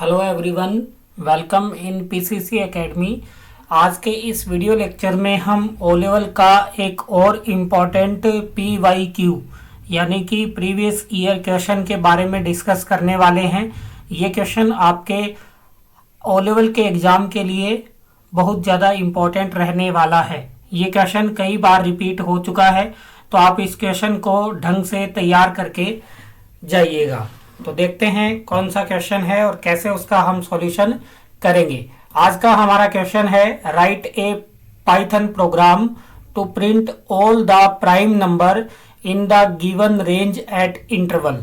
Hello everyone, welcome in PCC academy. आज के इस वीडियो लेक्चर में हम ओ लेवल का एक और इम्पॉर्टेंट PYQ यानी कि प्रीवियस ईयर क्वेश्चन के बारे में डिस्कस करने वाले हैं। ये क्वेश्चन आपके ओ लेवल के एग्ज़ाम के लिए बहुत ज़्यादा इम्पोर्टेंट रहने वाला है। ये क्वेश्चन कई बार रिपीट हो चुका है, तो आप इस क्वेश्चन को ढंग से तैयार करके जाइएगा। तो देखते हैं कौन सा क्वेश्चन है और कैसे उसका हम सॉल्यूशन करेंगे। आज का हमारा क्वेश्चन है, write a Python program to print all the prime number in the given range at interval.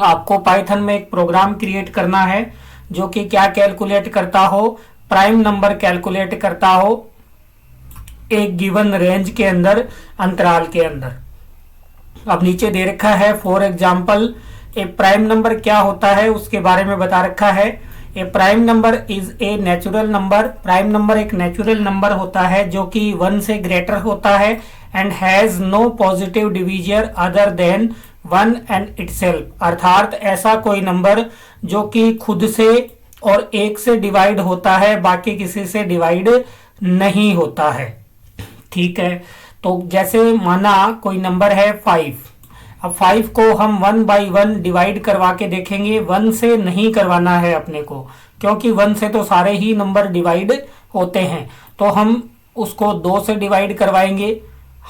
आपको पाइथन में एक प्रोग्राम क्रिएट करना है जो कि क्या कैलकुलेट करता हो, प्राइम नंबर कैलकुलेट करता हो एक गिवन रेंज के अंदर, अंतराल के अंदर। अब नीचे दे रखा है for example a prime number क्या होता है उसके बारे में बता रखा है। A prime number is a natural number. Prime number एक नेचुरल नंबर होता है जो कि 1 से ग्रेटर होता है and has no positive divisor other than 1 and itself. अर्थात ऐसा कोई नंबर जो कि खुद से और 1 से डिवाइड होता है, बाकी किसी से डिवाइड नहीं होता है। ठीक है, तो जैसे माना कोई नंबर है 5। अब 5 को हम 1 बाई 1 डिवाइड करवा के देखेंगे। 1 से नहीं करवाना है अपने को, क्योंकि 1 से तो सारे ही नंबर डिवाइड होते हैं। तो हम उसको 2 से डिवाइड करवाएंगे,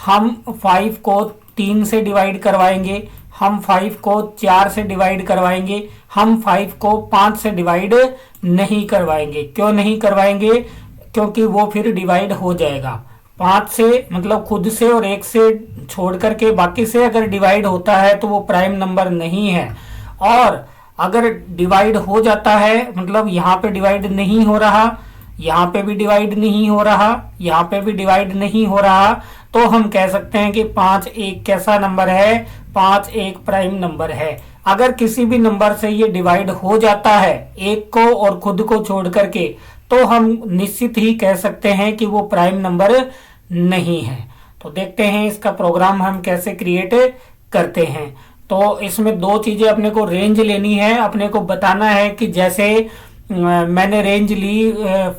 हम 5 को 3 से डिवाइड करवाएंगे, हम 5 को 4 से डिवाइड करवाएंगे, हम 5 को 5 से डिवाइड नहीं करवाएंगे। क्यों नहीं करवाएंगे? क्योंकि वो फिर डिवाइड हो जाएगा। 5 से मतलब खुद से और 1 से छोड़ करके बाकी से अगर डिवाइड होता है तो वो प्राइम नंबर नहीं है। और अगर डिवाइड हो जाता है मतलब यहाँ पे डिवाइड नहीं हो रहा, यहाँ पे भी डिवाइड नहीं हो रहा, यहाँ पे भी डिवाइड नहीं हो रहा, तो हम कह सकते हैं कि 5 एक कैसा नंबर है? 5 एक प्राइम नंबर है। अगर किसी भी नंबर से ये डिवाइड हो जाता है, एक को और खुद को छोड़ करके, तो हम निश्चित ही कह सकते हैं कि वो प्राइम नंबर नहीं है। तो देखते हैं इसका प्रोग्राम हम कैसे क्रिएट करते हैं। तो इसमें 2 चीजें अपने को रेंज लेनी है। अपने को बताना है कि जैसे मैंने रेंज ली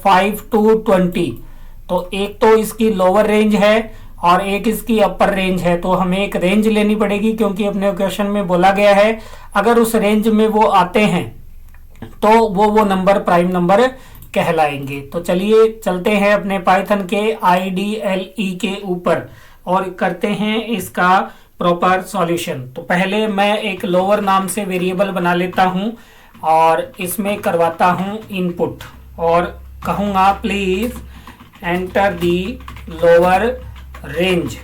5 to 20, तो एक तो इसकी लोअर रेंज है और एक इसकी अपर रेंज है। तो हमें एक रेंज लेनी पड़ेगी, क्योंकि अपने क्वेश्चन में बोला गया है अगर उस रेंज में वो आते हैं तो वो नंबर प्राइम नंबर कहलाएंगे। तो चलिए चलते हैं अपने पाइथन के IDLE के ऊपर और करते हैं इसका प्रॉपर सॉल्यूशन। तो पहले मैं एक लोअर नाम से वेरिएबल बना लेता हूं और इसमें करवाता हूं इनपुट और कहूंगा please enter the lower range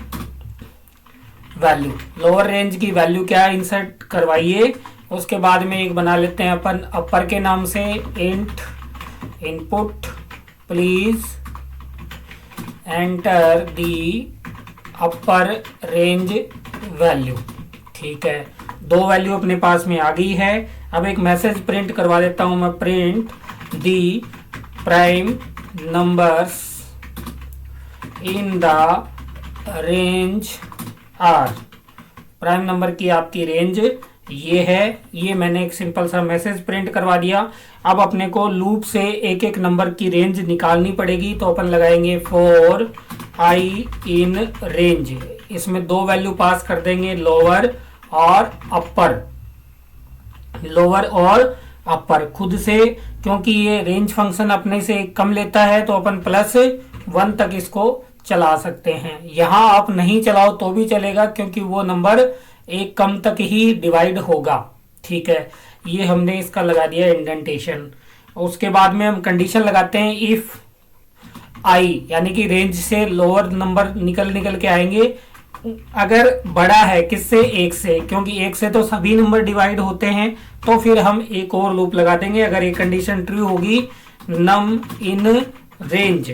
value. Lower range की वैल्यू क्या इंसर्ट करवाइए। उसके बाद में एक बना लेते हैं अपन अपर के नाम से, int input please enter the upper range value. ठीक है, 2 वैल्यू अपने पास में आ गई है। अब एक मैसेज प्रिंट करवा देता हूं मैं, print the prime numbers in the range are. Prime number की आपकी रेंज ये है। ये मैंने एक सिंपल सा मैसेज प्रिंट करवा दिया। अब अपने को लूप से एक एक नंबर की रेंज निकालनी पड़ेगी। तो अपन लगाएंगे फॉर आई इन रेंज। इसमें 2 वैल्यू पास कर देंगे, लोअर और अपर। लोअर और अपर खुद से, क्योंकि ये रेंज फंक्शन अपने से कम लेता है तो अपन +1 तक इसको चला सकते हैं। यहाँ आप नहीं चलाओ तो भी चलेगा, क्योंकि वो नंबर एक कम तक ही डिवाइड होगा। ठीक है, ये हमने इसका लगा दिया इंडेंटेशन। उसके बाद में हम कंडीशन लगाते हैं इफ आई, यानी कि रेंज से लोअर नंबर निकल के आएंगे अगर बड़ा है किससे? 1 से, क्योंकि 1 से तो सभी नंबर डिवाइड होते हैं। तो फिर हम एक और लूप लगा देंगे। अगर ये कंडीशन ट्रू होगी, नम इन रेंज,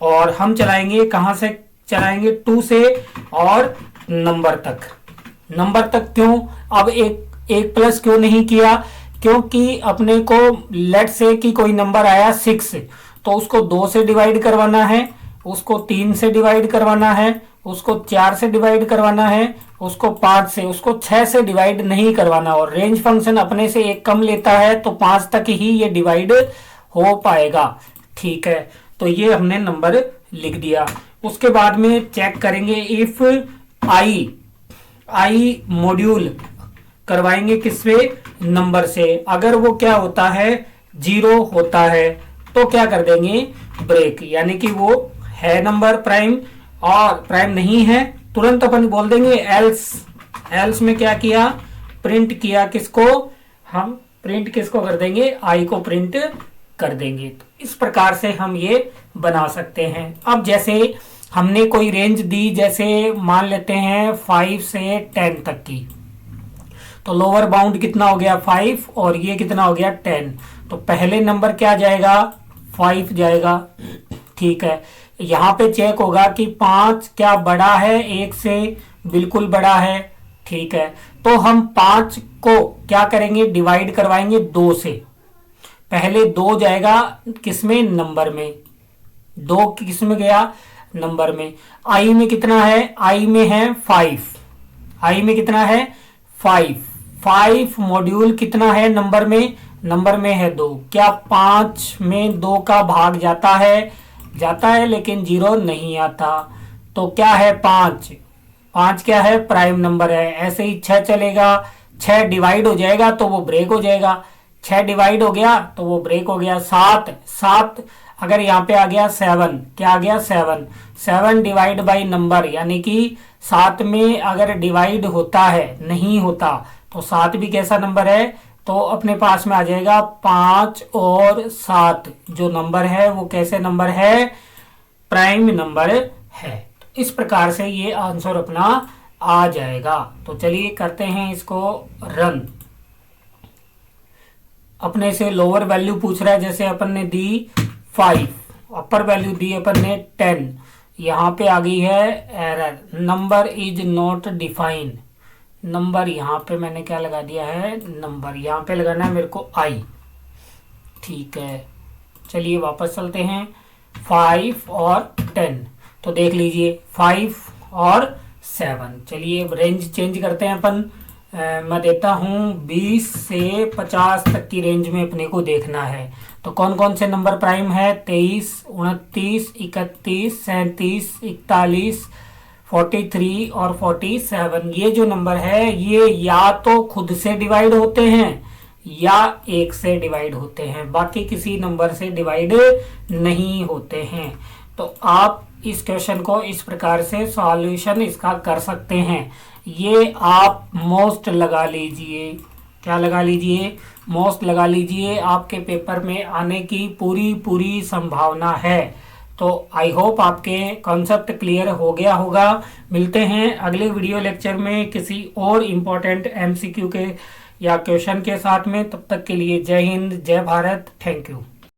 और हम चलाएंगे कहां से? चलाएंगे 2 से और नंबर तक। नंबर तक क्यों? अब एक प्लस क्यों नहीं किया? क्योंकि अपने को लेट से कि कोई नंबर आया 6, तो उसको 2 से डिवाइड करवाना है, उसको 3 से डिवाइड करवाना है, उसको 4 से डिवाइड करवाना है, उसको 5 से, उसको 6 से डिवाइड नहीं करवाना। और रेंज फंक्शन अपने से एक कम लेता है तो 5 तक ही ये डिवाइड हो पाएगा। ठीक है, तो ये हमने नंबर लिख दिया। उसके बाद में चेक करेंगे इफ आई मॉड्यूल करवाएंगे किससे, नंबर से। अगर वो क्या होता है, 0 होता है तो क्या कर देंगे, ब्रेक, यानी कि वो है नंबर प्राइम और प्राइम नहीं है, तुरंत अपन बोल देंगे एल्स में क्या किया, प्रिंट किया किसको, हम प्रिंट किसको कर देंगे, आई को प्रिंट कर देंगे। तो इस प्रकार से हम ये बना सकते हैं। अब जैसे हमने कोई रेंज दी, जैसे मान लेते हैं 5 से 10 तक की, तो लोअर बाउंड कितना हो गया 5 और ये कितना हो गया 10, तो पहले नंबर क्या जाएगा, 5 जाएगा। ठीक है, यहाँ पे चेक होगा कि 5 क्या बड़ा है 1 से, बिल्कुल बड़ा है। ठीक है, तो हम 5 को क्या करेंगे, डिवाइड करवाएंगे 2 से। पहले 2 जाएगा किसमें, नंबर में, 2 किस में गया, नंबर में। आई में कितना है, आई में है 5, आई में कितना है 5 मॉड्यूल कितना है नंबर में है 2। क्या 5 में 2 का भाग जाता है लेकिन 0 नहीं आता, तो क्या है 5 क्या है, प्राइम नंबर है। ऐसे ही 6 चलेगा, 6 डिवाइड हो जाएगा तो वो ब्रेक हो जाएगा, 6 डिवाइड हो गया तो वो ब्रेक हो गया। 7 अगर यहाँ पे आ गया 7, क्या आ गया 7 डिवाइड बाई नंबर, यानी कि 7 में अगर डिवाइड होता है, नहीं होता, तो 7 भी कैसा नंबर है, तो अपने पास में आ जाएगा 5 और 7 जो नंबर है वो कैसे नंबर है, प्राइम नंबर है। तो इस प्रकार से ये आंसर अपना आ जाएगा। तो चलिए करते हैं इसको रन। अपने से लोअर वैल्यू पूछ रहा है, जैसे अपन ने दी 5, अपर वैल्यू दी अपन ने 10, यहाँ पे आ गई है error, number is not defined. Number यहाँ पे मैंने क्या लगा दिया है, नंबर यहाँ पे लगाना है मेरे को आई। ठीक है, चलिए वापस चलते हैं, 5 और 10, तो देख लीजिए 5 और 7। चलिए रेंज चेंज करते हैं अपन। मैं देता हूँ 20 से 50 तक की रेंज में अपने को देखना है। तो कौन कौन से नंबर प्राइम है, 23, 29, 31, 37, 41, 43 और 47। ये जो नंबर है ये या तो खुद से डिवाइड होते हैं या 1 से डिवाइड होते हैं, बाकी किसी नंबर से डिवाइड नहीं होते हैं। तो आप इस क्वेश्चन को इस प्रकार से सॉल्यूशन इसका कर सकते हैं। ये आप मोस्ट लगा लीजिए, क्या लगा लीजिए, मोस्ट लगा लीजिए, आपके पेपर में आने की पूरी संभावना है। तो आई होप आपके कॉन्सेप्ट क्लियर हो गया होगा। मिलते हैं अगले वीडियो लेक्चर में किसी और इम्पोर्टेंट एमसीक्यू के या क्वेश्चन के साथ में। तब तक के लिए जय हिंद, जय भारत, थैंक यू।